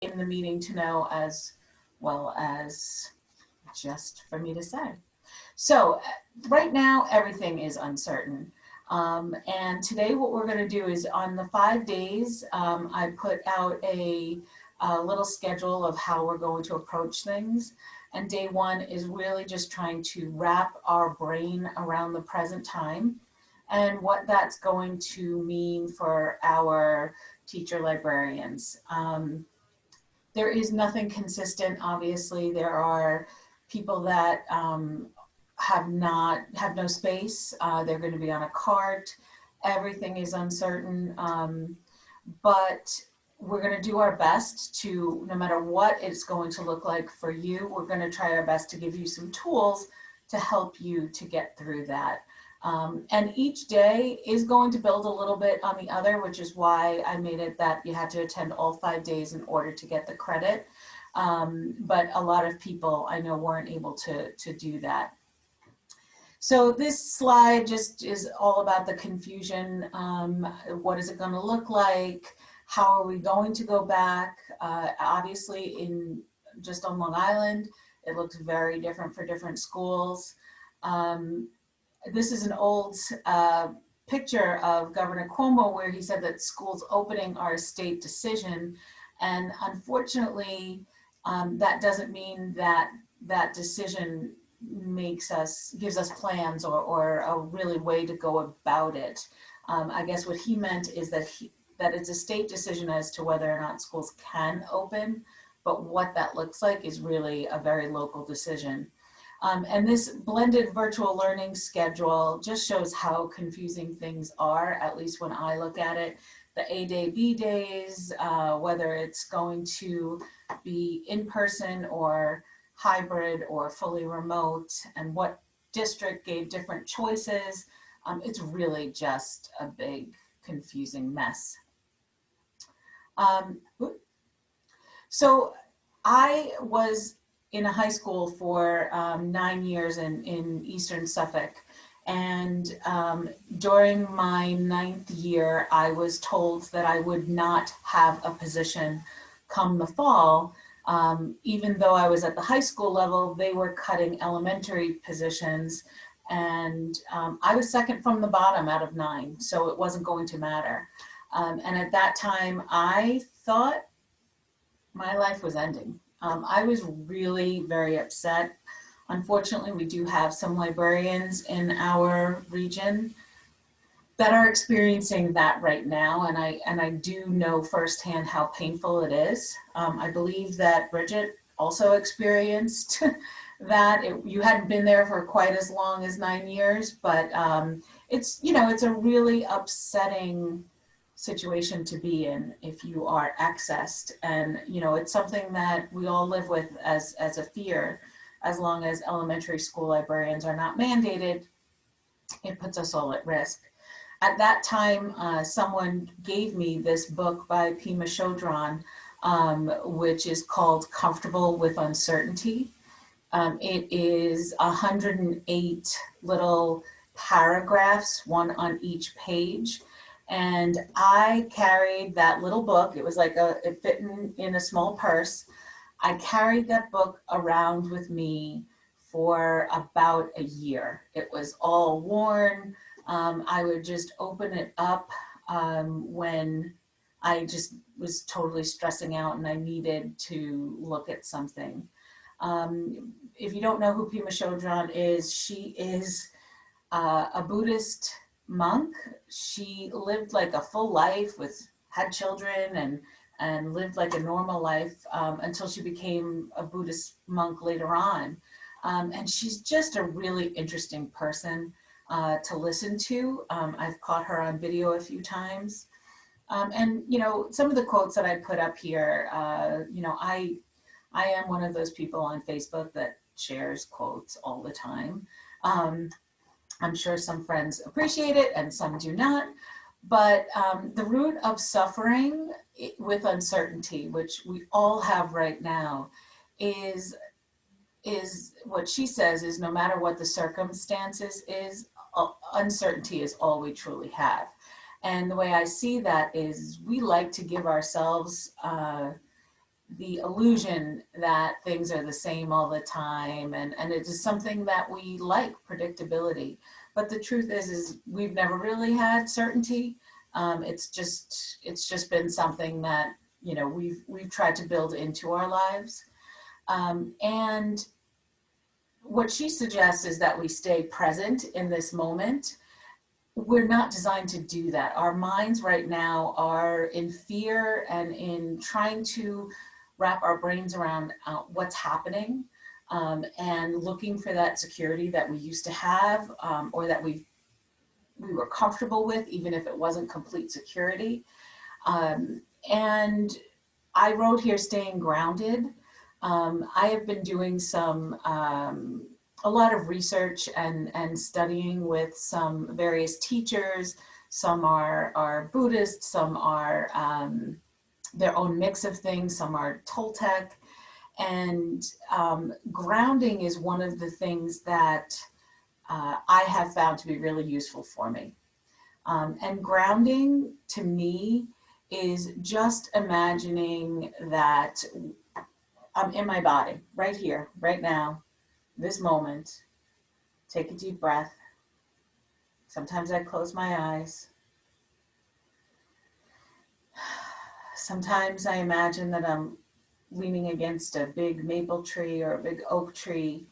in the meeting to know, as well as just for me to say. So right now, everything is uncertain. And today what we're going to do is on the 5 days, I put out a little schedule of how we're going to approach things. And day one is really just trying to wrap our brain around the present time and what that's going to mean for our teacher librarians. There is nothing consistent. Obviously, there are people that have no space. They're going to be on a cart. Everything is uncertain, but we're going to do our best to, no matter what it's going to look like for you, we're going to try our best to give you some tools to help you to get through that. And each day is going to build a little bit on the other, which is why I made it that you had to attend all 5 days in order to get the credit. But a lot of people I know weren't able to do that. So this slide just is all about the confusion. What is it going to look like? How are we going to go back? Obviously, just on Long Island, it looks very different for different schools. This is an old picture of Governor Cuomo where he said that schools opening are a state decision. And unfortunately, that doesn't mean that that decision gives us plans or a really way to go about it. I guess what he meant is that it's a state decision as to whether or not schools can open, but what that looks like is really a very local decision. And this blended virtual learning schedule just shows how confusing things are, at least when I look at it. The A day, B days, whether it's going to be in person or hybrid or fully remote, and what district gave different choices. It's really just a big confusing mess. So I was in a high school for 9 years in Eastern Suffolk. And during my 9th year, I was told that I would not have a position come the fall. Even though I was at the high school level, they were cutting elementary positions. And I was second from the bottom out of 9, so it wasn't going to matter. And at that time, I thought my life was ending. I was really very upset. Unfortunately, we do have some librarians in our region that are experiencing that right now, and I do know firsthand how painful it is. I believe that Bridget also experienced that. You hadn't been there for quite as long as 9 years, but it's a really upsetting situation to be in if you are accessed, and it's something that we all live with as a fear. As long as elementary school librarians are not mandated, it puts us all at risk. At that time, someone gave me this book by Pema Chodron, which is called Comfortable with Uncertainty. It is 108 little paragraphs, one on each page. And I carried that little book. It was like it fit in a small purse. I carried that book around with me for about a year. It was all worn. I would just open it up when I just was totally stressing out and I needed to look at something. If you don't know who Pema Chodron is, she is a Buddhist monk. She lived like a full life, had children and lived like a normal life until she became a Buddhist monk later on. And she's just a really interesting person to listen to. I've caught her on video a few times. And some of the quotes that I put up here, I am one of those people on Facebook that shares quotes all the time. I'm sure some friends appreciate it and some do not, but the root of suffering with uncertainty, which we all have right now, is what she says is no matter what the circumstances is, uncertainty is all we truly have. And the way I see that is we like to give ourselves the illusion that things are the same all the time, and it is something that we like, predictability. But the truth is we've never really had certainty. It's just been something that, you know, we've tried to build into our lives. And what she suggests is that we stay present in this moment. We're not designed to do that. Our minds right now are in fear and in trying to wrap our brains around what's happening, and looking for that security that we used to have, or that we were comfortable with, even if it wasn't complete security. And I wrote here, staying grounded. I have been doing a lot of research and studying with some various teachers. Some are Buddhist, some are their own mix of things, some are Toltec. And grounding is one of the things that I have found to be really useful for me. And grounding to me is just imagining that I'm in my body right here, right now, this moment. Take a deep breath. Sometimes I close my eyes. Sometimes I imagine that I'm leaning against a big maple tree or a big oak tree,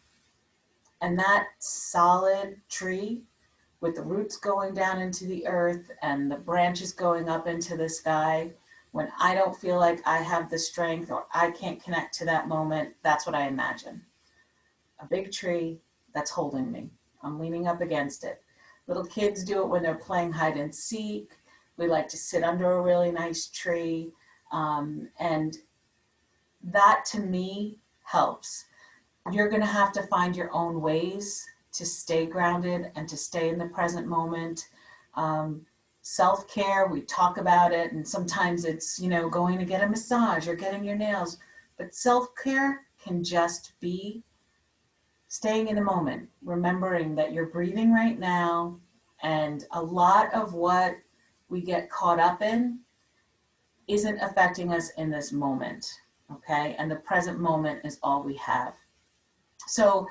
and that solid tree with the roots going down into the earth and the branches going up into the sky, when I don't feel like I have the strength or I can't connect to that moment, that's what I imagine. A big tree that's holding me. I'm leaning up against it. Little kids do it when they're playing hide and seek. We like to sit under a really nice tree. And that to me helps. You're going to have to find your own ways to stay grounded and to stay in the present moment. Self-care, we talk about it, and sometimes it's, you know, going to get a massage or getting your nails. But self-care can just be staying in the moment, remembering that you're breathing right now, and a lot of what we get caught up in isn't affecting us in this moment, okay? And the present moment is all we have. So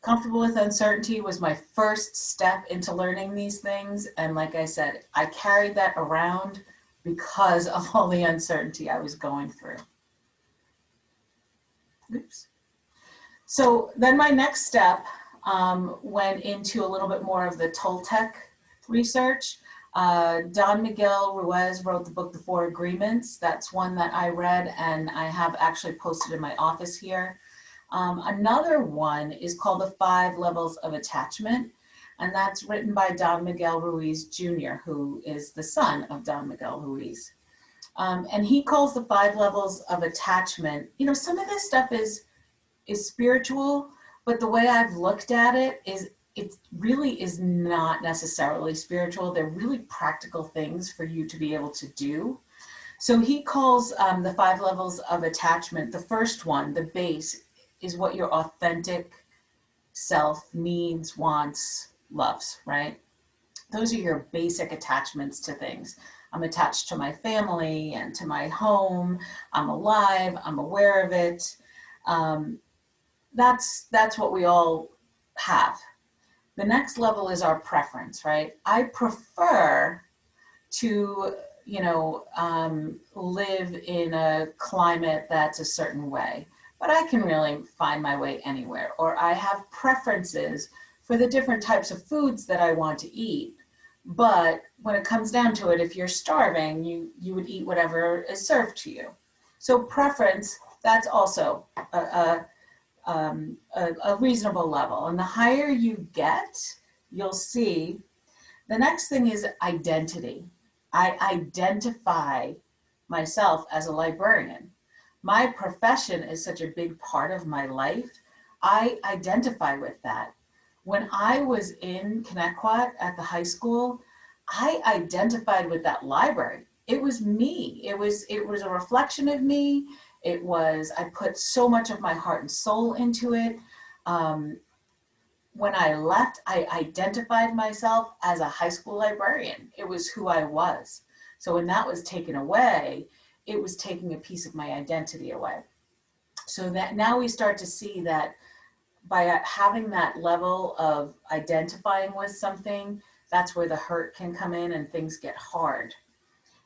comfortable with uncertainty was my first step into learning these things. And like I said, I carried that around because of all the uncertainty I was going through. Oops. So then my next step went into a little bit more of the Toltec research. Don Miguel Ruiz wrote the book, The Four Agreements. That's one that I read and I have actually posted in my office here. Another one is called The 5 Levels of Attachment, and that's written by Don Miguel Ruiz Jr., who is the son of Don Miguel Ruiz. And he calls the 5 levels of attachment, you know, some of this stuff is spiritual, but the way I've looked at it is it really is not necessarily spiritual. They're really practical things for you to be able to do. So he calls the 5 levels of attachment, the first one, the base, is what your authentic self needs, wants, loves, right? Those are your basic attachments to things. I'm attached to my family and to my home. I'm alive. I'm aware of it. That's what we all have. The next level is our preference, right? I prefer to, you know, live in a climate that's a certain way, but I can really find my way anywhere. Or I have preferences for the different types of foods that I want to eat. But when it comes down to it, if you're starving, you would eat whatever is served to you. So preference, that's also a reasonable level. And the higher you get, you'll see, the next thing is identity. I identify myself as a librarian. My profession is such a big part of my life. I identify with that. When I was in Connecticut at the high school, I identified with that library. It was me. It was a reflection of me. It was, I put so much of my heart and soul into it. When I left, I identified myself as a high school librarian. It was who I was. So when that was taken away, it was taking a piece of my identity away. So that now we start to see that by having that level of identifying with something, that's where the hurt can come in and things get hard.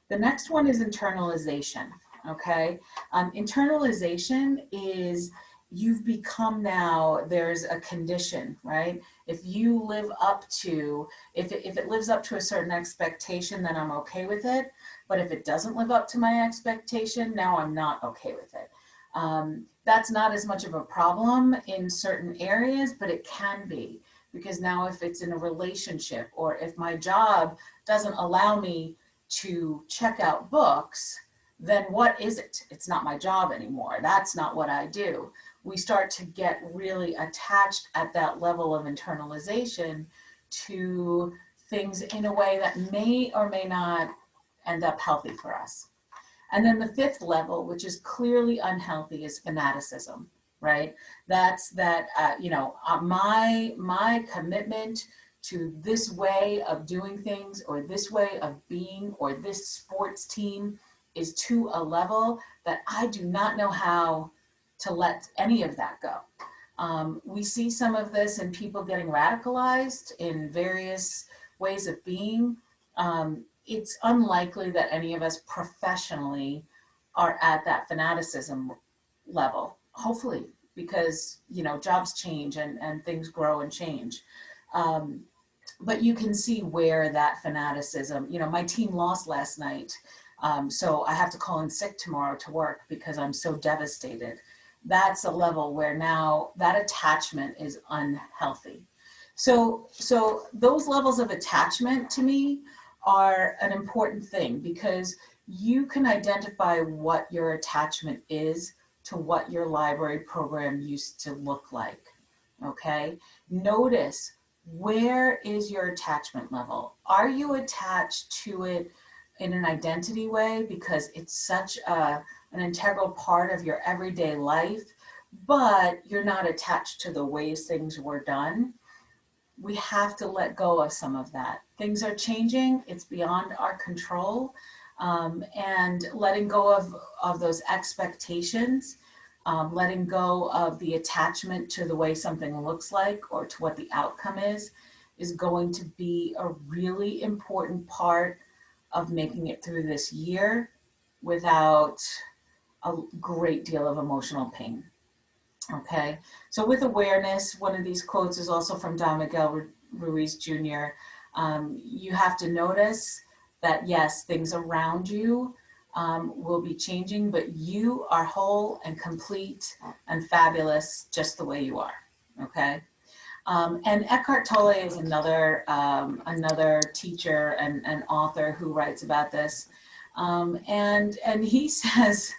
The next one is internalization, okay? Internalization is you've become now, there's a condition, right? If you live up to, if it lives up to a certain expectation, then I'm okay with it. But if it doesn't live up to my expectation, now I'm not okay with it. That's not as much of a problem in certain areas, but it can be, because now if it's in a relationship, or if my job doesn't allow me to check out books, then what is it? It's not my job anymore. That's not what I do. We start to get really attached at that level of internalization to things in a way that may or may not end up healthy for us. And then the fifth level, which is clearly unhealthy, is fanaticism, right? That's that, my commitment to this way of doing things, or this way of being, or this sports team is to a level that I do not know how to let any of that go. We see some of this in people getting radicalized in various ways of being. It's unlikely that any of us professionally are at that fanaticism level, hopefully, because, jobs change and things grow and change. But you can see where that fanaticism, my team lost last night, so I have to call in sick tomorrow to work because I'm so devastated. That's a level where now that attachment is unhealthy. So those levels of attachment to me are an important thing, because you can identify what your attachment is to what your library program used to look like, okay? Notice, where is your attachment level? Are you attached to it in an identity way because it's such an integral part of your everyday life, but you're not attached to the ways things were done? We have to let go of some of that. Things are changing, it's beyond our control, and letting go of those expectations, letting go of the attachment to the way something looks like or to what the outcome is going to be a really important part of making it through this year without a great deal of emotional pain. Okay, so with awareness, one of these quotes is also from Don Miguel Ruiz Jr. You have to notice that, yes, things around you will be changing, but you are whole and complete and fabulous just the way you are, okay? And Eckhart Tolle is another teacher and author who writes about this. And he says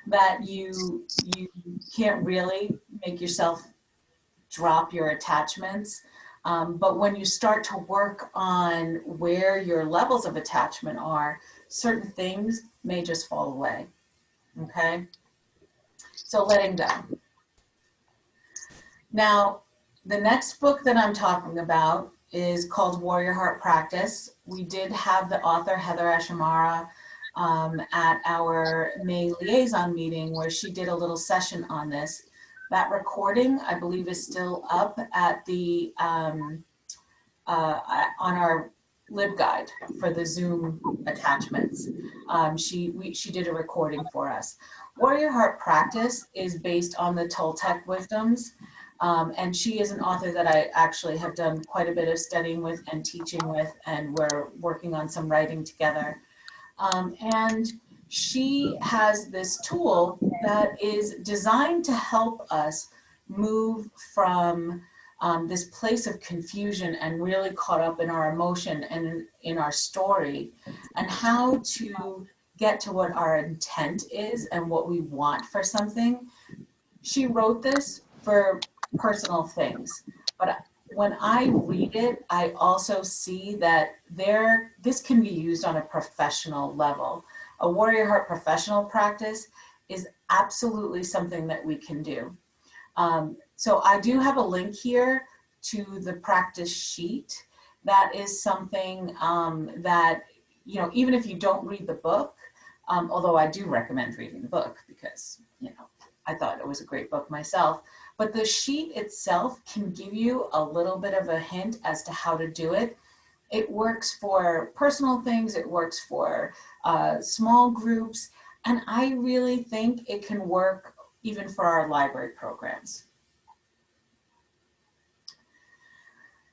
that you can't really make yourself drop your attachments. But when you start to work on where your levels of attachment are, certain things may just fall away, okay? So letting go. Now, the next book that I'm talking about is called Warrior Heart Practice. We did have the author, Heather Ashamara, at our May liaison meeting where she did a little session on this. That recording, I believe, is still up at the on our LibGuide for the Zoom attachments. She did a recording for us. Warrior Heart Practice is based on the Toltec wisdoms, and she is an author that I actually have done quite a bit of studying with and teaching with, and we're working on some writing together. And she has this tool that is designed to help us move from this place of confusion and really caught up in our emotion and in our story, and how to get to what our intent is and what we want for something. She wrote this for personal things, but when I read it, I also see that this can be used on a professional level. A Warrior Heart professional practice is absolutely something that we can do. So I do have a link here to the practice sheet. That is something that, even if you don't read the book, although I do recommend reading the book because, you know, I thought it was a great book myself. But the sheet itself can give you a little bit of a hint as to how to do it. It works for personal things, it works for small groups, and I really think it can work even for our library programs.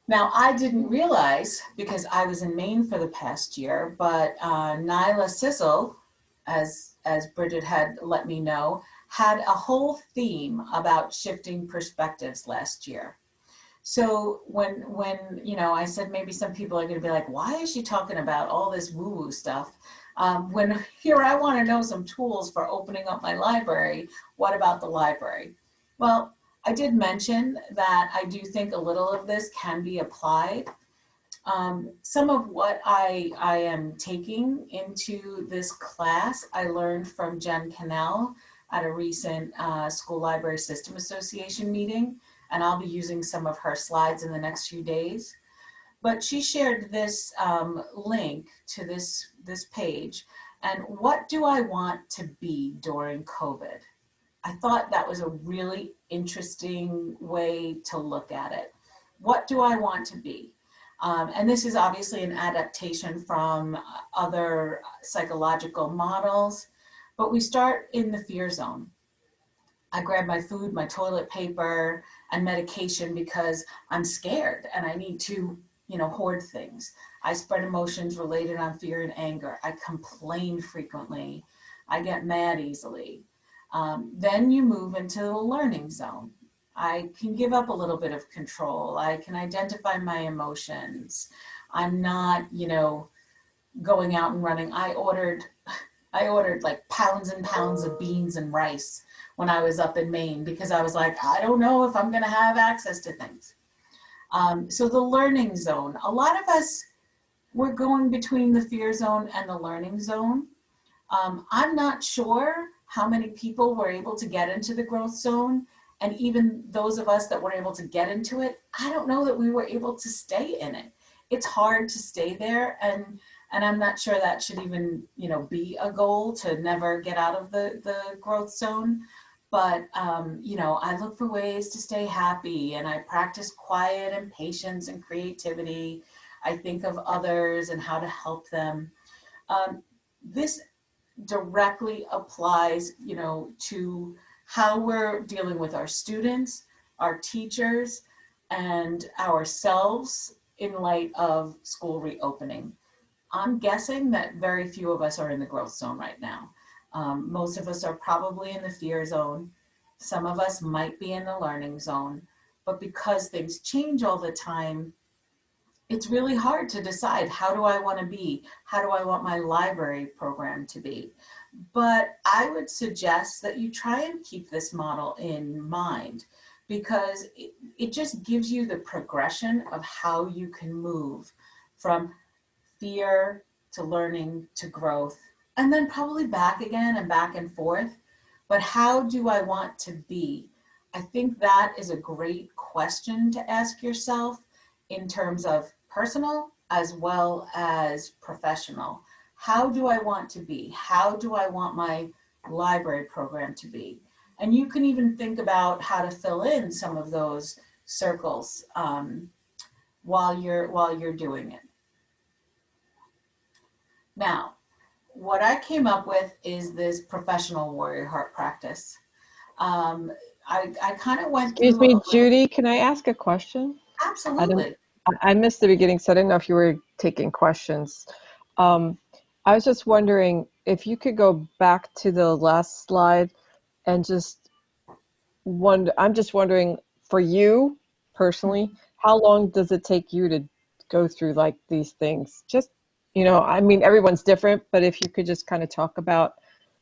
Now, I didn't realize, because I was in Maine for the past year, but Nyla Sissel, as Bridget had let me know, had a whole theme about shifting perspectives last year. So when you know, I said maybe some people are going to be like, why is she talking about all this woo-woo stuff? When here I want to know some tools for opening up my library, what about the library? Well, I did mention that I do think a little of this can be applied. Some of what I am taking into this class, I learned from Jen Cannell at a recent School Library System Association meeting, and I'll be using some of her slides in the next few days. But she shared this link to this page, and what do I want to be during COVID? I thought that was a really interesting way to look at it. What do I want to be? And this is obviously an adaptation from other psychological models, but we start in the fear zone. I grab my food, my toilet paper, and medication because I'm scared and I need to, you know, hoard things. I spread emotions related on fear and anger. I complain frequently. I get mad easily. Then you move into the learning zone. I can give up a little bit of control. I can identify my emotions. I'm not, you know, going out and running. I ordered like pounds and pounds of beans and rice when I was up in Maine because I was like, I don't know if I'm going to have access to things. So the learning zone, a lot of us, we're going between the fear zone and the learning zone. I'm not sure how many people were able to get into the growth zone. And even those of us that were able to get into it, I don't know that we were able to stay in it. It's hard to stay there. And I'm not sure that should even, you know, be a goal to never get out of the growth zone. But, you know, I look for ways to stay happy and I practice quiet and patience and creativity. I think of others and how to help them. This directly applies, you know, to how we're dealing with our students, our teachers, and ourselves in light of school reopening. I'm guessing that very few of us are in the growth zone right now. Most of us are probably in the fear zone. Some of us might be in the learning zone, but because things change all the time, it's really hard to decide, how do I want to be? How do I want my library program to be? But I would suggest that you try and keep this model in mind because it just gives you the progression of how you can move from fear to learning to growth, and then probably back again and back and forth. But how do I want to be? I think that is a great question to ask yourself in terms of personal as well as professional. How do I want to be? How do I want my library program to be? And you can even think about how to fill in some of those circles while you're doing it. Now, what I came up with is this professional warrior heart practice. I kind of went Excuse through me, Judy, can I ask a question? I didn't, absolutely. I missed the beginning, so I didn't know if you were taking questions. Um, I was just wondering if you could go back to the last slide and just I'm just wondering for you personally, how long does it take you to go through like these things? Just, you know, I mean, everyone's different, but if you could just kind of talk about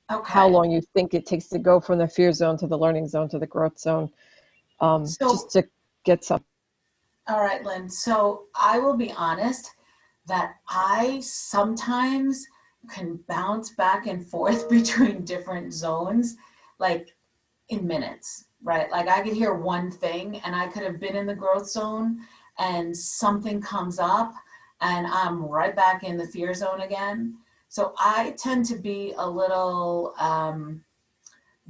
how Okay. long you think it takes to go from the fear zone to the learning zone to the growth zone, just So, to get some. all right, Lynn. So I will be honest that I sometimes can bounce back and forth between different zones, like in minutes, right? Like I could hear one thing and I could have been in the growth zone and something comes up and I'm right back in the fear zone again. So I tend to be a little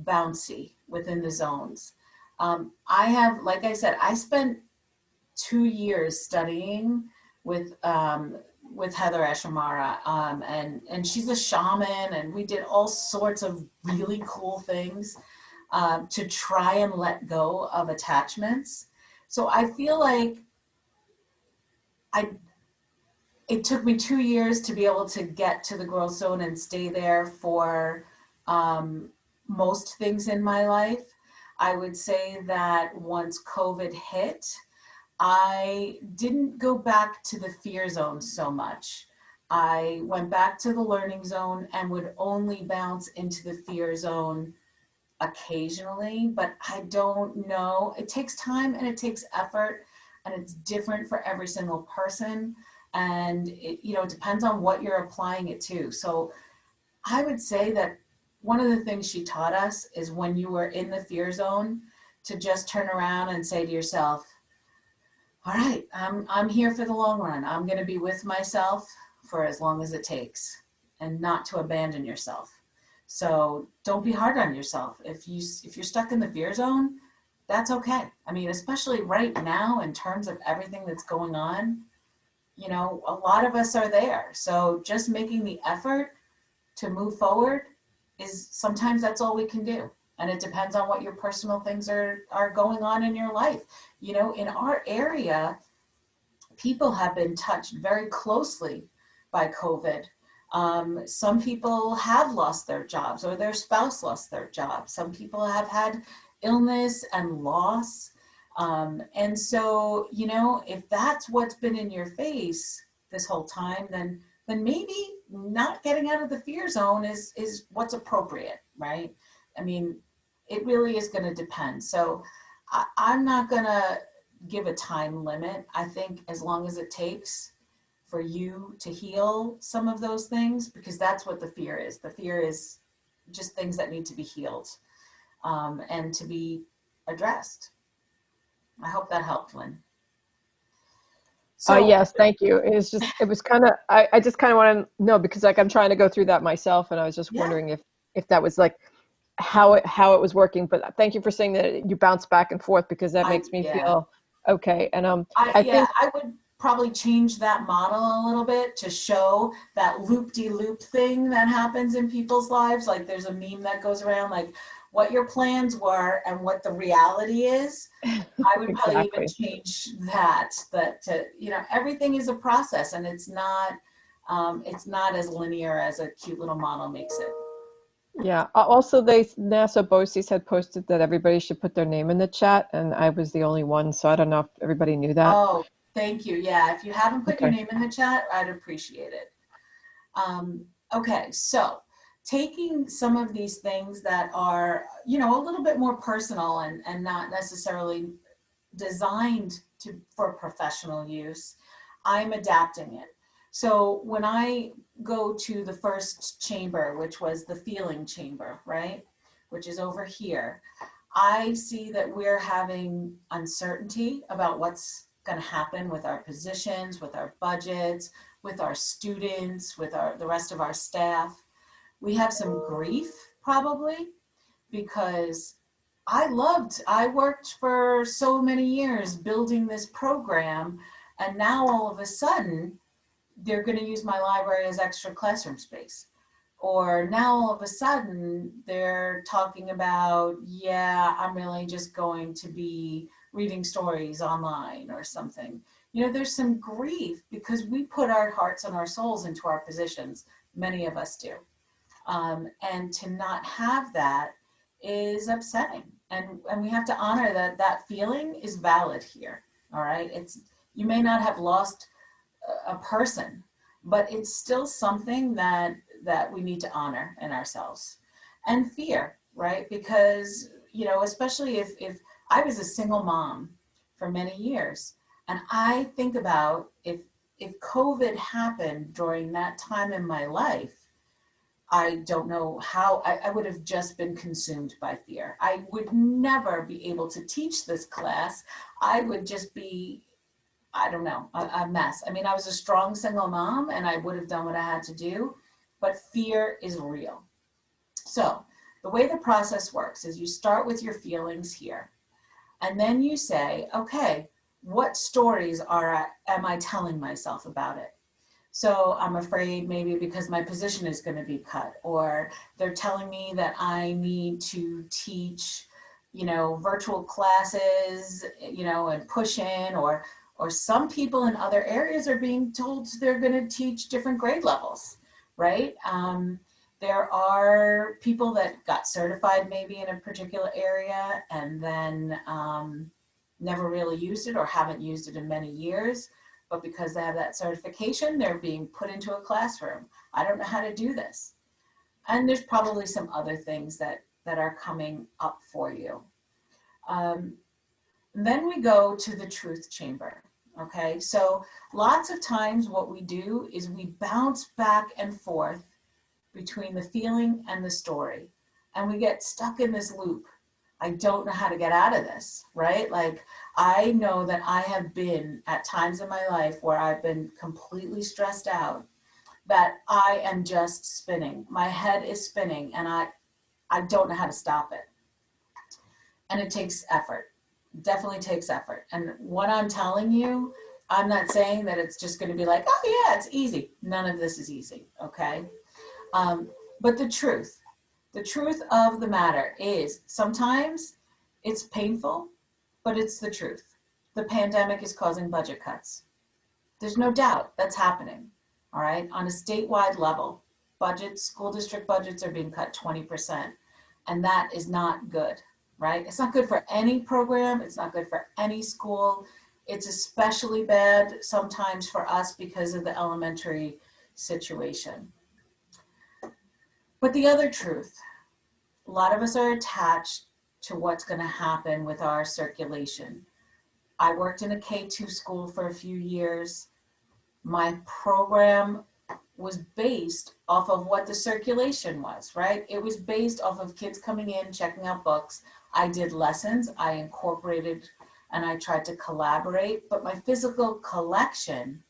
bouncy within the zones. I have, like I said, I spent 2 years studying with Heather Eshamara, and she's a shaman, and we did all sorts of really cool things to try and let go of attachments. So I feel like I it took me 2 years to be able to get to the growth zone and stay there for um, most things in my life. I would say that once COVID hit, I didn't go back to the fear zone so much. I went back to the learning zone and would only bounce into the fear zone occasionally, but I don't know. It takes time and it takes effort, and it's different for every single person. And it depends on what you're applying it to. So I would say that one of the things she taught us is when you were in the fear zone to just turn around and say to yourself, all right, I'm here for the long run. I'm going to be with myself for as long as it takes, and not to abandon yourself. So don't be hard on yourself. If you're stuck in the fear zone, that's okay. I mean, especially right now in terms of everything that's going on, a lot of us are there. So just making the effort to move forward is sometimes that's all we can do. And it depends on what your personal things are going on in your life. In our area, people have been touched very closely by COVID. Some people have lost their jobs, or their spouse lost their job. Some people have had illness and loss. And so, if that's what's been in your face this whole time, then maybe not getting out of the fear zone is what's appropriate, right? I mean, it really is going to depend. So I'm not going to give a time limit. I think as long as it takes for you to heal some of those things, because that's what the fear is. The fear is just things that need to be healed and to be addressed. I hope that helped, Lynn. So, Yes, thank you. It was kind of, I just kind of want to know because like I'm trying to go through that myself, and I was just yeah, wondering if that was like how it was working. But thank you for saying that you bounce back and forth because that makes me yeah. feel okay. And I Yeah, think I would probably change that model a little bit to show that loop-de-loop thing that happens in people's lives. Like there's a meme that goes around like what your plans were and what the reality is. I would probably even exactly. change that to, everything is a process, and it's not as linear as a cute little model makes it. Yeah. Also, NASA BOCES had posted that everybody should put their name in the chat, and I was the only one, so I don't know if everybody knew that. Oh, thank you. Yeah, if you haven't put your Okay. name in the chat, I'd appreciate it. Okay, so taking some of these things that are, a little bit more personal and not necessarily designed for professional use, I'm adapting it. So when I go to the first chamber, which was the feeling chamber, right, which is over here, I see that we're having uncertainty about what's going to happen with our positions, with our budgets, with our students, with the rest of our staff. We have some grief probably because I worked for so many years building this program, and now all of a sudden they're going to use my library as extra classroom space. Or now all of a sudden they're talking about, yeah, I'm really just going to be reading stories online or something. There's some grief because we put our hearts and our souls into our positions. Many of us do. And to not have that is upsetting. And we have to honor that feeling is valid here. All right. You may not have lost a person, but it's still something that we need to honor in ourselves. And fear, right? Because, especially if I was a single mom for many years, and I think about if COVID happened during that time in my life, I don't know how I would have just been consumed by fear. I would never be able to teach this class. I would just be, I don't know, a mess. I mean, I was a strong single mom and I would have done what I had to do, but fear is real. So the way the process works is you start with your feelings here, and then you say, okay, what stories am I telling myself about it? So I'm afraid maybe because my position is going to be cut, or they're telling me that I need to teach, virtual classes, and push in, or some people in other areas are being told they're going to teach different grade levels, right? There are people that got certified maybe in a particular area and then never really used it or haven't used it in many years. But because they have that certification, they're being put into a classroom. I don't know how to do this. And there's probably some other things that are coming up for you. Then we go to the truth chamber. Okay, so lots of times what we do is we bounce back and forth between the feeling and the story. And we get stuck in this loop. I don't know how to get out of this, right? Like, I know that I have been at times in my life where I've been completely stressed out, that I am just spinning. My head is spinning and I don't know how to stop it. And it takes effort, definitely takes effort. And what I'm telling you, I'm not saying that it's just going to be like, oh yeah, it's easy. None of this is easy, okay? But the truth of the matter is sometimes it's painful, but it's the truth. The pandemic is causing budget cuts. There's no doubt that's happening, all right? On a statewide level, school district budgets are being cut 20%, and that is not good, right? It's not good for any program. It's not good for any school. It's especially bad sometimes for us because of the elementary situation. But the other truth, a lot of us are attached to what's going to happen with our circulation. I worked in a K-2 school for a few years. My program was based off of what the circulation was, right? It was based off of kids coming in, checking out books. I did lessons, I incorporated, and I tried to collaborate, but my physical collection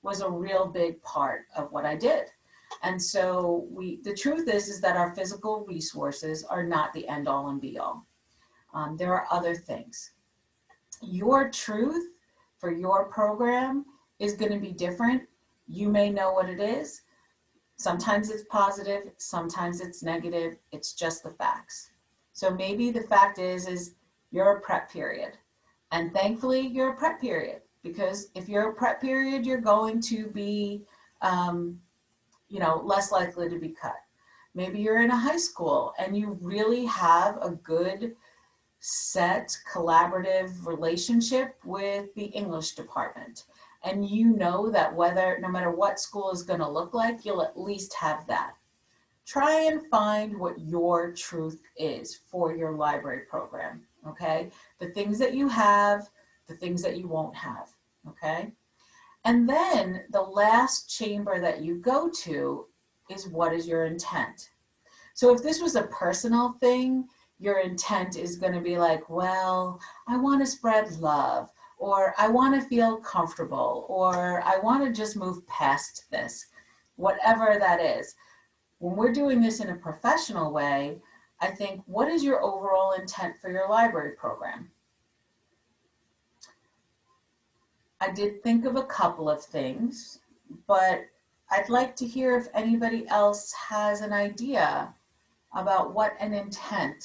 was a real big part of what I did. And so the truth is that our physical resources are not the end all and be all. There are other things. Your truth for your program is going to be different. You may know what it is. Sometimes it's positive, sometimes it's negative. It's just the facts. So maybe the fact is you're a prep period. And thankfully you're a prep period, because if you're a prep period, you're going to be less likely to be cut. Maybe you're in a high school and you really have a good set collaborative relationship with the English department. And you know that no matter what school is going to look like, you'll at least have that. Try and find what your truth is for your library program, okay? The things that you have, the things that you won't have, okay? And then the last chamber that you go to is, what is your intent? So if this was a personal thing, your intent is going to be like, well, I want to spread love, or I want to feel comfortable, or I want to just move past this, whatever that is. When we're doing this in a professional way, I think, what is your overall intent for your library program? I did think of a couple of things, but I'd like to hear if anybody else has an idea about what an intent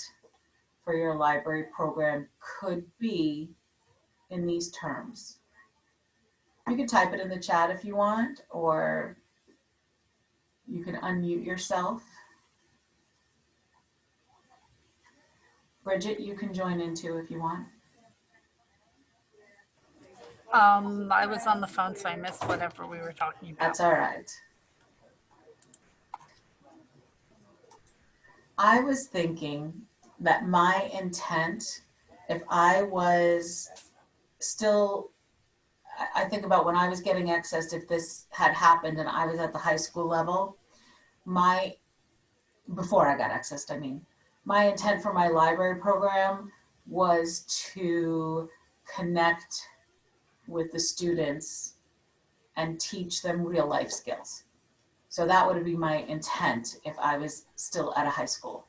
for your library program could be in these terms. You can type it in the chat if you want, or you can unmute yourself. Bridget, you can join in too if you want. I was on the phone, so I missed whatever we were talking about. That's all right. I was thinking that my intent, if I was still, I think about when I was getting accessed, if this had happened and I was at the high school level, before I got accessed, I mean, my intent for my library program was to connect with the students and teach them real life skills. So that would be my intent if I was still at a high school,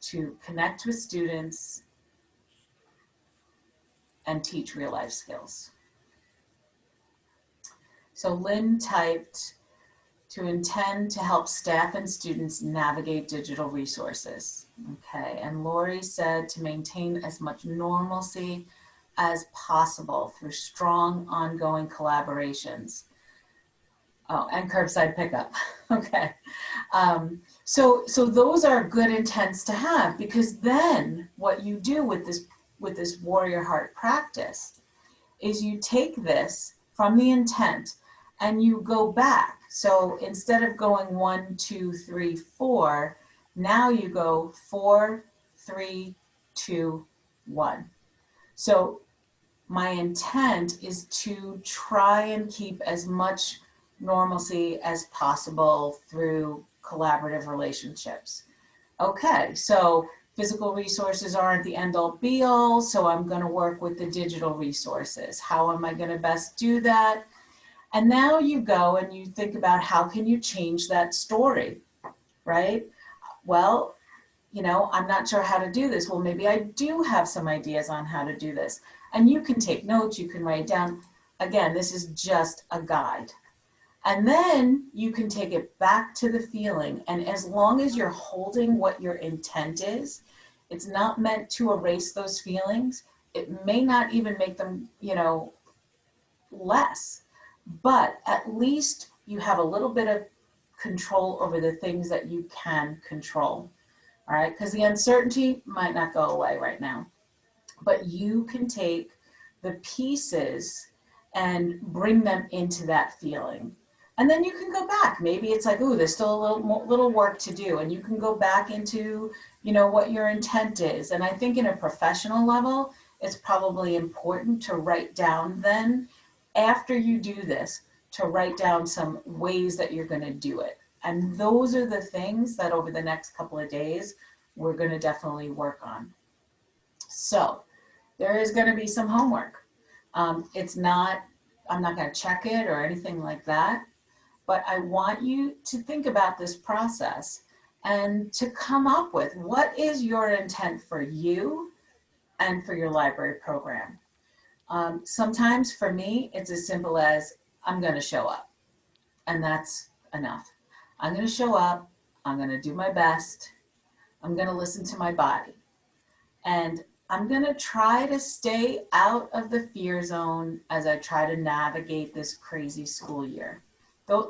to connect with students and teach real life skills. So Lynn typed, to intend to help staff and students navigate digital resources. Okay, and Lori said to maintain as much normalcy as possible through strong ongoing collaborations. Oh, and curbside pickup. Okay. So those are good intents to have, because then what you do with this warrior heart practice is you take this from the intent and you go back. So instead of going 1, 2, 3, 4, now you go 4, 3, 2, 1. So my intent is to try and keep as much normalcy as possible through collaborative relationships. Okay, so physical resources aren't the end all be all, so I'm going to work with the digital resources. How am I going to best do that? And now you go and you think about how can you change that story, right? Well, you know, I'm not sure how to do this. Well, maybe I do have some ideas on how to do this. And you can take notes, you can write down. Again, this is just a guide. And then you can take it back to the feeling. And as long as you're holding what your intent is, it's not meant to erase those feelings. It may not even make them, you know, less, but at least you have a little bit of control over the things that you can control. All right, because the uncertainty might not go away right now, but you can take the pieces and bring them into that feeling. And then you can go back. Maybe it's like, ooh, there's still a little work to do. And you can go back into, you know, what your intent is. And I think in a professional level, it's probably important to write down then, after you do this, to write down some ways that you're going to do it. And those are the things that over the next couple of days, we're going to definitely work on. So there is going to be some homework. I'm not going to check it or anything like that, but I want you to think about this process and to come up with what is your intent for you and for your library program. Sometimes for me, it's as simple as I'm going to show up, and that's enough. I'm going to show up. I'm going to do my best. I'm going to listen to my body. And I'm going to try to stay out of the fear zone as I try to navigate this crazy school year.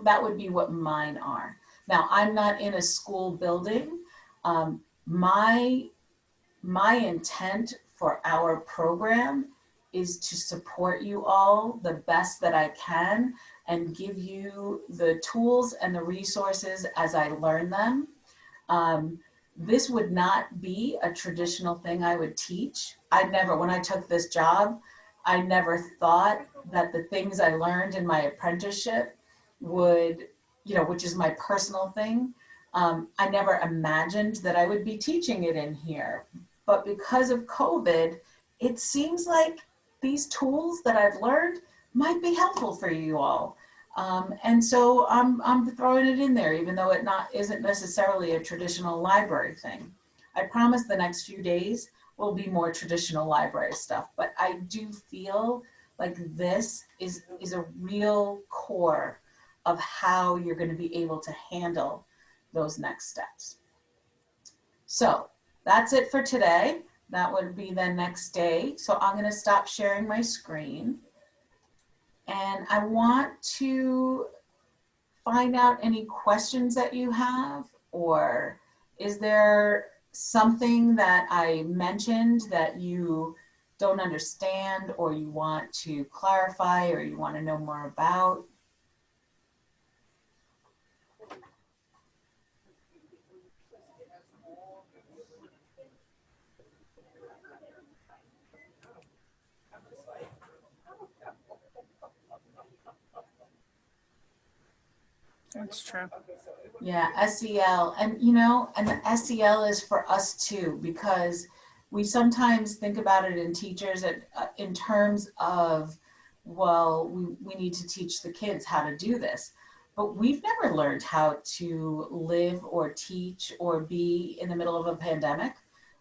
That would be what mine are. Now, I'm not in a school building. My intent for our program is to support you all the best that I can and give you the tools and the resources as I learn them. This would not be a traditional thing I would teach. When I took this job, I never thought that the things I learned in my apprenticeship would, you know, which is my personal thing. I never imagined that I would be teaching it in here. But because of COVID, it seems like these tools that I've learned might be helpful for you all. And so I'm throwing it in there, even though it isn't necessarily a traditional library thing. I promise the next few days will be more traditional library stuff, but I do feel like this is a real core of how you're going to be able to handle those next steps. So that's it for today. That would be the next day. So I'm going to stop sharing my screen. And I want to find out any questions that you have, or is there something that I mentioned that you don't understand, or you want to clarify, or you want to know more about? That's true. Yeah, SEL. And you know, and the SEL is for us too, because we sometimes think about it in teachers in terms of, well, we need to teach the kids how to do this. but we've never learned how to live or teach or be in the middle of a pandemic.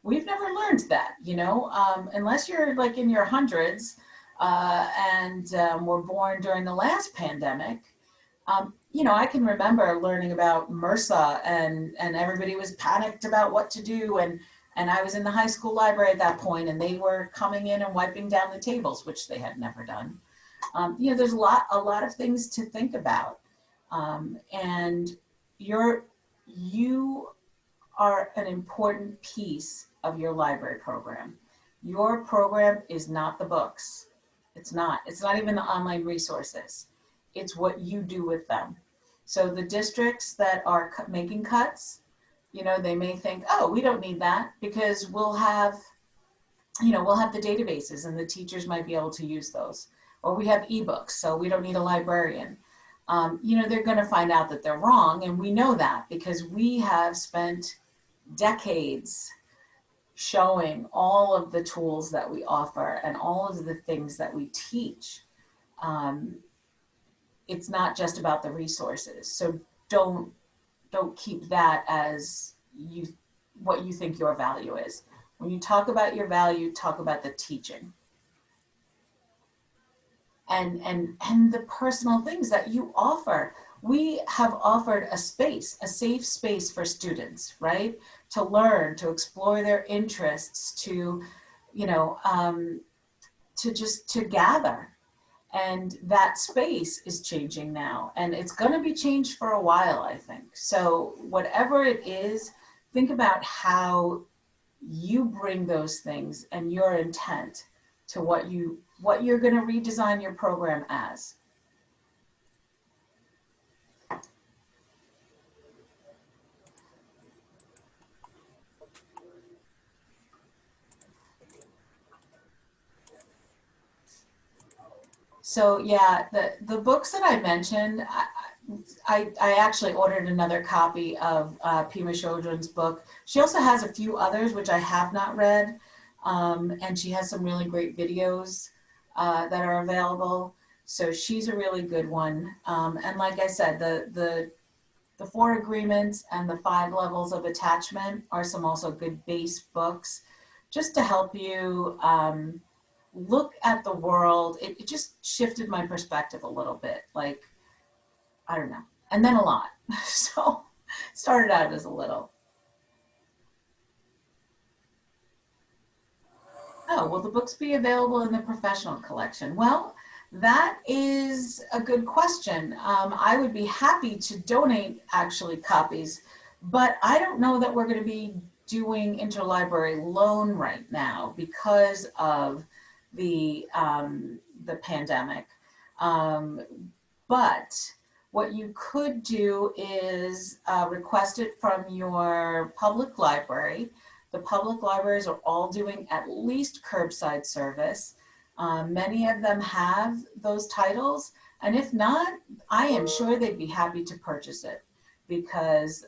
We've never learned that, unless you're like in your hundreds and were born during the last pandemic. I can remember learning about MRSA and everybody was panicked about what to do. And I was in the high school library at that point and they were coming in and wiping down the tables, which they had never done. There's a lot of things to think about. And you are an important piece of your library program. Your program is not the books. It's not even the online resources. It's what you do with them. So the districts that are making cuts, they may think, oh, we don't need that because we'll have the databases and the teachers might be able to use those. Or we have ebooks, so we don't need a librarian. They're going to find out that they're wrong. And we know that because we have spent decades showing all of the tools that we offer and all of the things that we teach. It's not just about the resources. So don't keep that as what you think your value is. When you talk about your value, talk about the teaching. And the personal things that you offer. We have offered a safe space for students, right? To learn, to explore their interests, to gather. And that space is changing now. And it's going to be changed for a while, I think. So whatever it is, think about how you bring those things and your intent to what you're going to redesign your program as. So yeah, the books that I mentioned, I actually ordered another copy of Pima Chodron's book. She also has a few others which I have not read, and she has some really great videos that are available. So she's a really good one. And like I said, the 4 agreements and the 5 levels of attachment are some also good base books, just to help you look at the world. It just shifted my perspective a little bit. Like, I don't know. And then a lot. So started out as a little. Oh, will the books be available in the professional collection? Well, that is a good question. I would be happy to donate actually copies, but I don't know that we're going to be doing interlibrary loan right now because of the pandemic. But what you could do is request it from your public library. The public libraries are all doing at least curbside service. Many of them have those titles, and if not, I am sure they'd be happy to purchase it because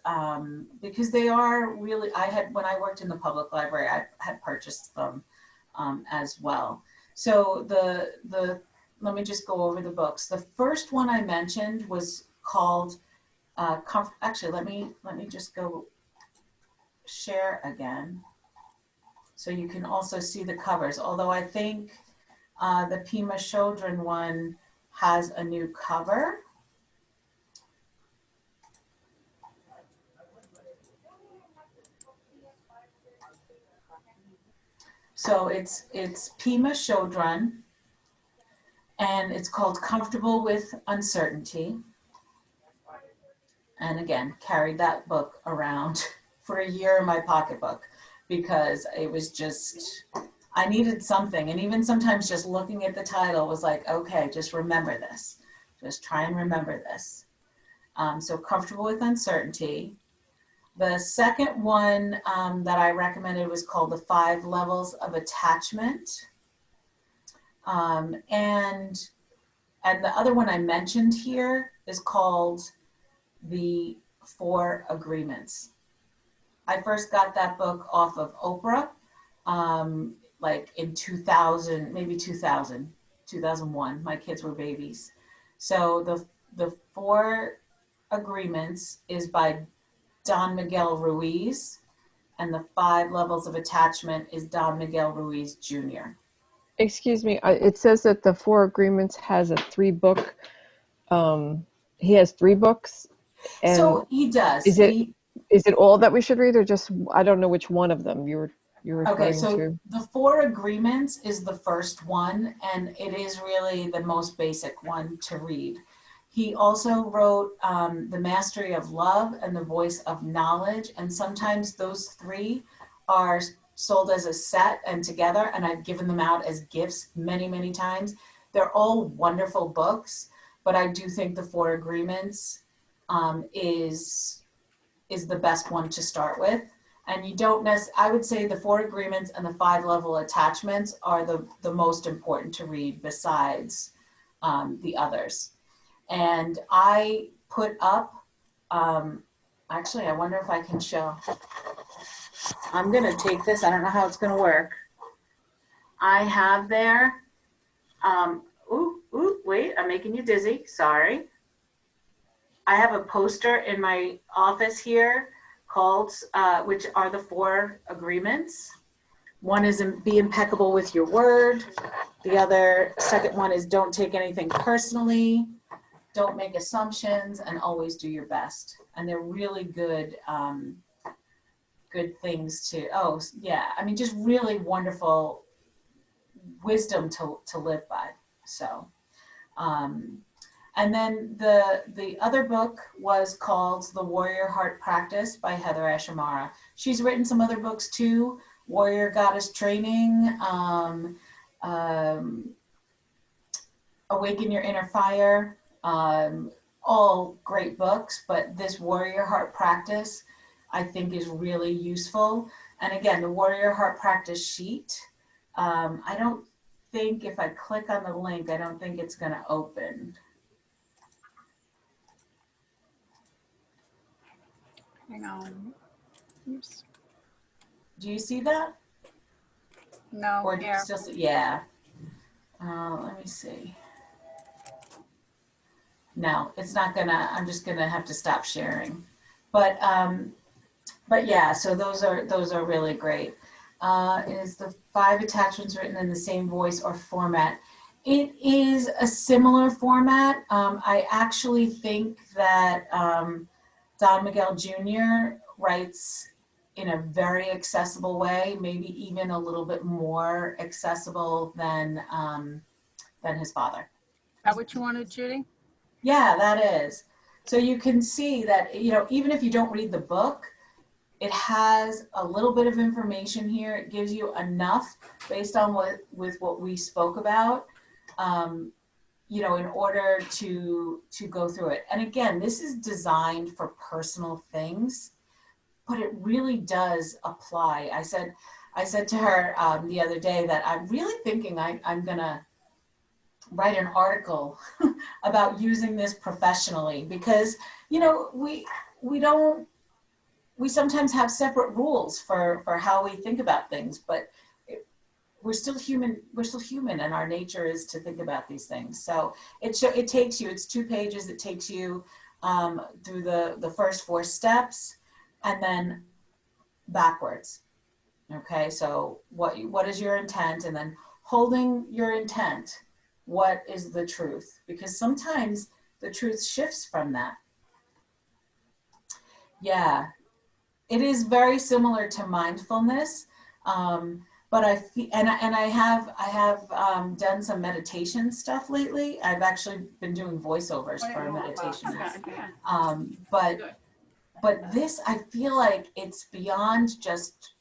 they are really. When I worked in the public library, I had purchased them as well. So let me just go over the books. The first one I mentioned was called. Actually, let me just go share again, so you can also see the covers. Although I think the Pima Chodron one has a new cover. So it's Pima Chodron, and it's called Comfortable with Uncertainty. And again, carried that book around for a year in my pocketbook because it was just, I needed something. And even sometimes just looking at the title was like, okay, just remember this. Just try and remember this. So Comfortable with Uncertainty. The second one that I recommended was called The 5 Levels of Attachment. And the other one I mentioned here is called The 4 Agreements. I first got that book off of Oprah, like in 2000, maybe 2000, 2001. My kids were babies. So the 4 Agreements is by Don Miguel Ruiz, and the 5 Levels of Attachment is Don Miguel Ruiz Jr. Excuse me, it says that the Four Agreements has a 3-book, he has 3 books, and So he does. is it all that we should read, or just, I don't know which one of them you're Okay, referring so to? the Four Agreements is the first one, and it is really the most basic one to read. He also wrote The Mastery of Love and The Voice of Knowledge, and sometimes those 3 are sold as a set and together, and I've given them out as gifts many, many times. They're all wonderful books, but I do think the Four Agreements is the best one to start with. And you don't I would say the Four Agreements and the 5 Level Attachments are the most important to read besides the others. And I put up, actually, I wonder if I can show. I'm going to take this. I don't know how it's going to work. I have there, wait, I'm making you dizzy. Sorry. I have a poster in my office here called, which are the 4 agreements. One is be impeccable with your word. The second one is don't take anything personally, don't make assumptions, and always do your best. And they're really good, good things to, just really wonderful wisdom to live by. So, and then the other book was called The Warrior Heart Practice by Heather Ashamara. She's written some other books too, Warrior Goddess Training, Awaken Your Inner Fire, all great books, but this Warrior Heart Practice I think is really useful. And again, the Warrior Heart Practice sheet, I don't think if I click on the link, I don't think it's going to open. Hang on. Oops. Do you see that? No, Or do you here. still see? Yeah. Let me see. No, it's not gonna. I'm just gonna have to stop sharing. But yeah. So those are really great. Is the 5 attachments written in the same voice or format? It is a similar format. I actually think that Don Miguel Jr. writes in a very accessible way, maybe even a little bit more accessible than his father. Is that what you wanted, Judy? Yeah, that is. So you can see that, even if you don't read the book, it has a little bit of information here. It gives you enough based on what we spoke about, in order to go through it. And again, this is designed for personal things, but it really does apply. I said to her the other day that I'm really thinking I'm gonna write an article about using this professionally, because we sometimes have separate rules for how we think about things, but we're still human, and our nature is to think about these things. So it takes you, it's 2 pages, it takes you through the first 4 steps and then backwards. Okay, so what is your intent, and then holding your intent, what is the truth? Because sometimes the truth shifts from that. Yeah, it is very similar to mindfulness, but I feel, and I have done some meditation stuff lately. I've actually been doing voiceovers for meditation. But this, I feel like it's beyond just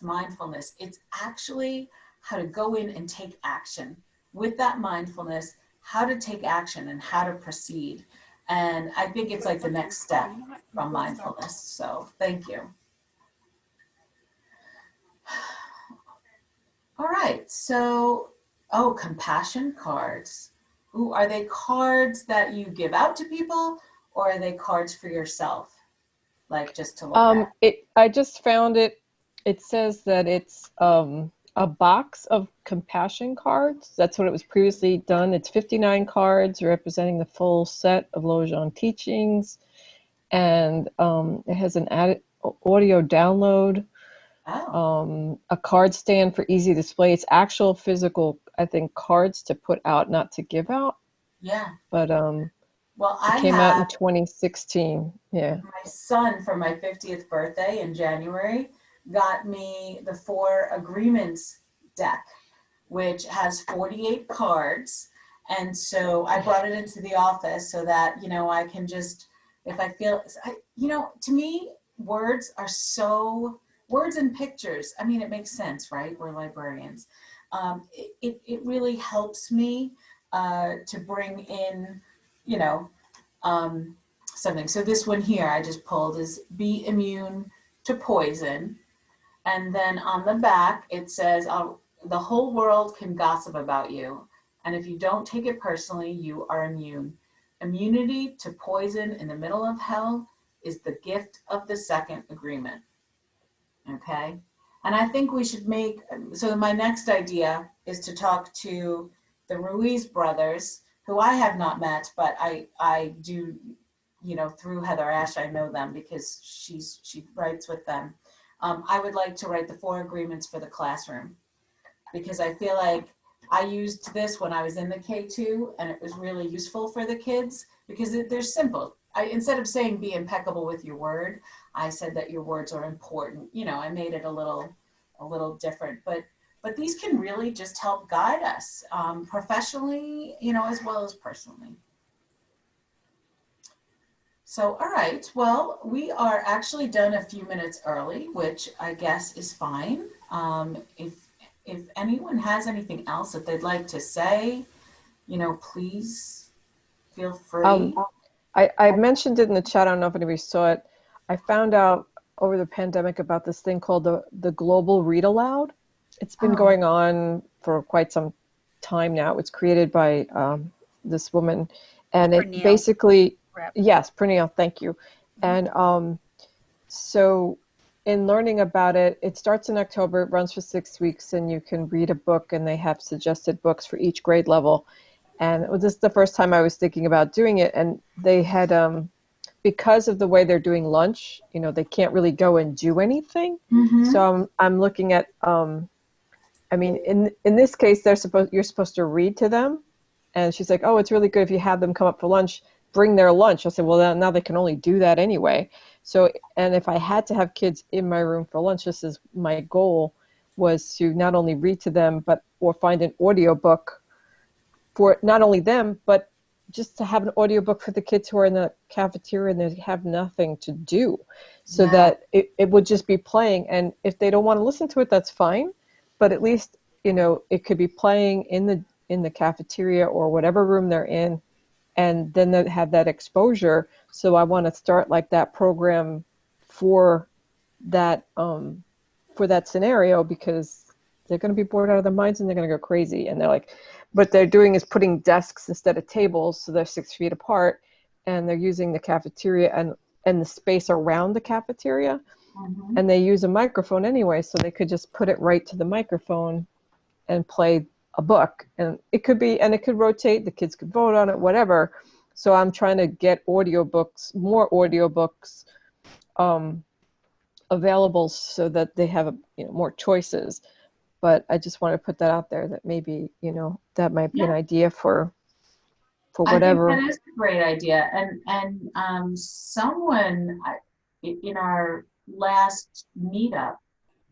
mindfulness. It's actually how to go in and take action with that mindfulness, how to take action and how to proceed. And I think it's like the next step from mindfulness. So thank you. All right, so, compassion cards. Ooh, are they cards that you give out to people, or are they cards for yourself? Like just to look at? I just found it. It says that it's a box of compassion cards. That's what it was previously done. It's 59 cards representing the full set of Lojong teachings. and it has an added audio download, Oh, a card stand for easy display. It's actual physical, I think, cards to put out, not to give out. yeah. But Well, it I came out in have 2016. Yeah. my son for my 50th birthday in January got me the Four Agreements deck, which has 48 cards. And so I brought it into the office so that, I can just, if I feel, to me, words and pictures. I mean, it makes sense, right? We're librarians. It really helps me to bring in, you know, um, something. So this one here I just pulled is be immune to poison. And then on the back, it says, the whole world can gossip about you. And if you don't take it personally, you are immune. Immunity to poison in the middle of hell is the gift of the second agreement. Okay. And I think we should so my next idea is to talk to the Ruiz brothers, who I have not met, but I do, through Heather Ash, I know them because she writes with them. I would like to write the four agreements for the classroom because I feel like I used this when I was in the K2 and it was really useful for the kids because they're simple. Instead of saying be impeccable with your word, I said that your words are important. I made it a little different, but these can really just help guide us professionally, as well as personally. So, all right, well, we are actually done a few minutes early, which I guess is fine. If anyone has anything else that they'd like to say, please feel free. Um, I mentioned it in the chat. I don't know if anybody saw it. I found out over the pandemic about this thing called the Global Read Aloud. It's been Oh, going on for quite some time now. It was created by this woman, and it Neil basically, Rep. yes, Pernille, thank you. And so in learning about it, it starts in October, it runs for 6 weeks, and you can read a book, and they have suggested books for each grade level. And this is the first time I was thinking about doing it, and they had because of the way they're doing lunch, they can't really go and do anything. So mm-hmm. I'm looking at I mean, in this case, you're supposed to read to them, and she's like, "Oh, it's really good if you have them come up for lunch, bring their lunch." I said, "Well, now they can only do that anyway." So, and if I had to have kids in my room for lunch, this is my goal, was to not only read to them, or find an audiobook for not only them, but just to have an audiobook for the kids who are in the cafeteria and they have nothing to do, so Yeah, that it would just be playing. And if they don't want to listen to it, that's fine. But at least, it could be playing in the cafeteria or whatever room they're in, and then they have that exposure. So I want to start like that program for that for that scenario, because they're going to be bored out of their minds and they're going to go crazy. And they're like, what they're doing is putting desks instead of tables, so they're 6 feet apart, and they're using the cafeteria and the space around the cafeteria, mm-hmm. and they use a microphone anyway, so they could just put it right to the microphone and play a book. And it could rotate, the kids could vote on it, whatever. So I'm trying to get more audiobooks available, so that they have more choices. But I just want to put that out there, that maybe that might be an Yeah, idea for I think that whatever. is a great idea. And someone in our last meetup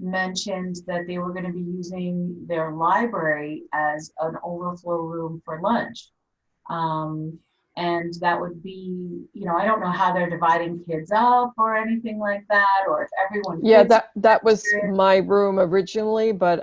mentioned that they were going to be using their library as an overflow room for lunch. Um, and that would be, I don't know how they're dividing kids up or anything like that, or if everyone Yeah, fits that was in. my room originally, but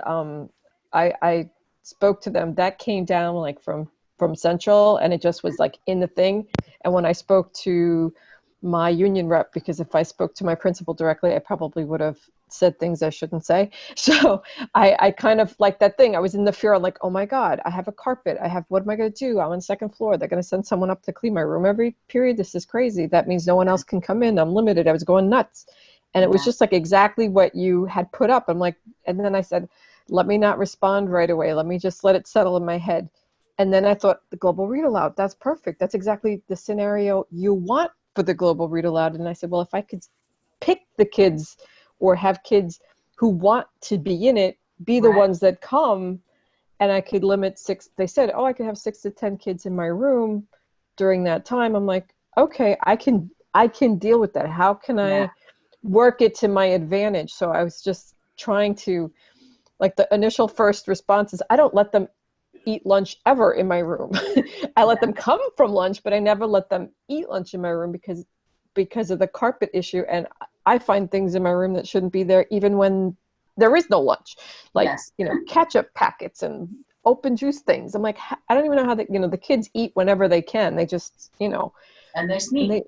I spoke to them. That came down like from Central, and it just was like in the thing. And when I spoke to my union rep, because if I spoke to my principal directly, I probably would have said things I shouldn't say. So I kind of like that thing. I was in the fear. I'm like, oh my God, I have a carpet. What am I going to do? I'm on the second floor. They're going to send someone up to clean my room every period. This is crazy. That means no one else can come in. I'm limited. I was going nuts. And it was Yeah, just like exactly what you had put up. I'm like, and then I said, let me not respond right away. Let me just let it settle in my head. And then I thought, the global read aloud, that's perfect. That's exactly the scenario you want for the Global Read Aloud. And I said, well, if I could pick the kids or have kids who want to be in it, be the Right. ones that come, and I could limit 6, they said, oh, I could have 6 to 10 kids in my room during that time. I'm like, okay, I can deal with that. How can Yeah. I work it to my advantage? So I was just trying to, like, the initial first response is, I don't let them eat lunch ever in my room. I let them come from lunch, but I never let them eat lunch in my room because of the carpet issue. And I find things in my room that shouldn't be there, even when there is no lunch, like, Yes. ketchup packets and open juice things. I'm like, I don't even know how the kids eat whenever they can. They just, And they're and sneaky.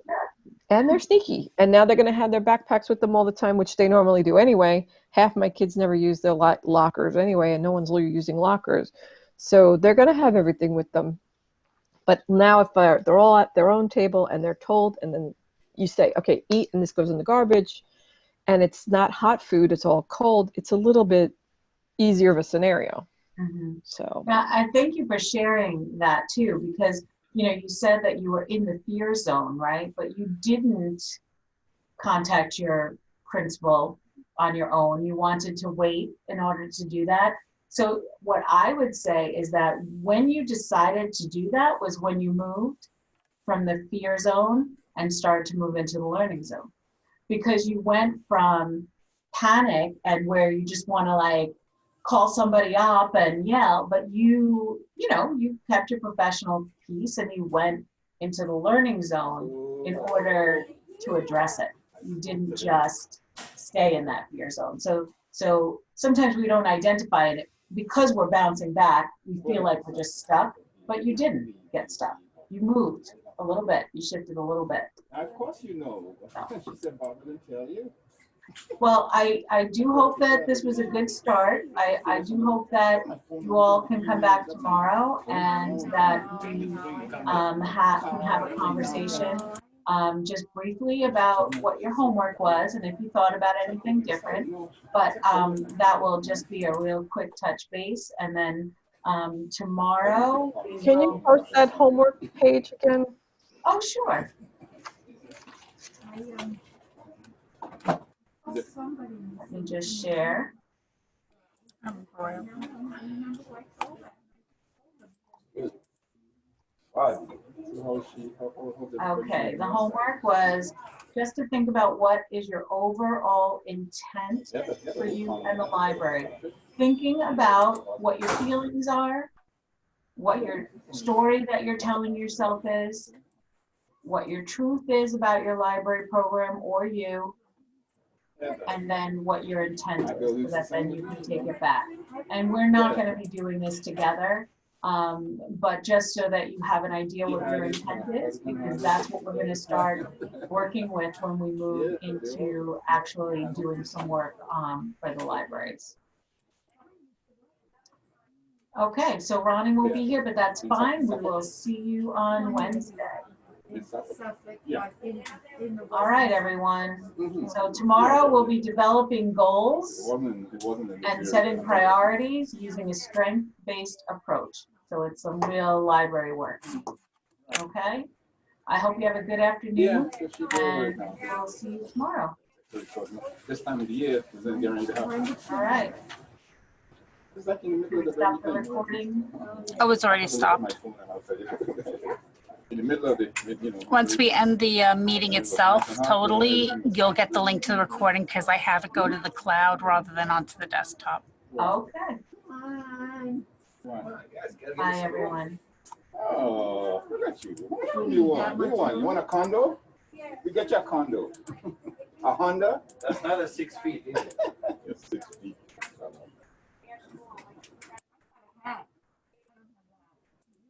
they're sneaky. And now they're going to have their backpacks with them all the time, which they normally do anyway. Half my kids never use their lockers anyway, and no one's using lockers. So they're going to have everything with them. But now if they're all at their own table and they're told, and then you say, okay, eat, and this goes in the garbage, and it's not hot food, it's all cold, it's a little bit easier of a scenario. Mm-hmm. So Yeah, I thank you for sharing that too, because you said that you were in the fear zone, right? But you didn't contact your principal on your own. You wanted to wait in order to do that. So what I would say is that when you decided to do that was when you moved from the fear zone and started to move into the learning zone, because you went from panic and where you just want to like call somebody up and yell, but you kept your professional piece and you went into the learning zone in order to address it. You didn't just stay in that fear zone. So sometimes we don't identify it because we're bouncing back. We feel like we're just stuck, but you didn't get stuck. You moved a little bit. You shifted a little bit. Of course you know. She said, Bob didn't tell you. Well, I do hope that this was a good start. I do hope that you all can come back tomorrow and that we can have a conversation just briefly about what your homework was and if you thought about anything different. But that will just be a real quick touch base. And then tomorrow we can you will. post that homework page again? Oh, sure. Let me just share. Okay, the homework was just to think about what is your overall intent for you and the library. Thinking about what your feelings are, what your story that you're telling yourself is, what your truth is about your library program or you, and then what your intent is, so that then you can take it back. And we're not going to be doing this together, but just so that you have an idea what your intent is, because that's what we're going to start working with when we move into actually doing some work for the libraries. Okay, so Ronnie will be here, but that's fine. We will see you on Wednesday. All right, everyone. So tomorrow we'll be developing goals and setting priorities using a strength-based approach. So it's some real library work. Okay? I hope you have a good afternoon, and we'll see you tomorrow. This time of the year is getting ready to happen. All right. It's like in the middle of Stop the everything. recording. Oh, it's already stopped. In the middle of the, Once we end the meeting itself totally, you'll get the link to the recording because I have it go to the cloud rather than onto the desktop. Okay. Bye, everyone. Oh, look at you. What room you want? What do you want? You want a condo? We get you a condo. A Honda? That's not a 6 feet, is it? It's 6 feet.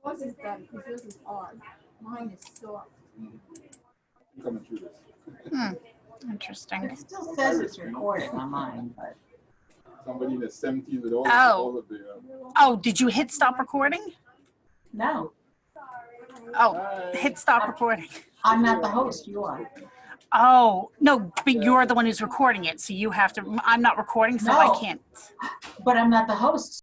Yours is done because yours is hard. Mine is soft. Coming through this. Interesting. It still says it's recording on mine, but. Somebody in the 70s with Oh. all of the. Oh, did you hit stop recording? No, Oh, hit stop recording. I'm not the host, you are. Oh, no, but you're the one who's recording it, so you have to, I'm not recording, so I No. can't. But I'm not the host.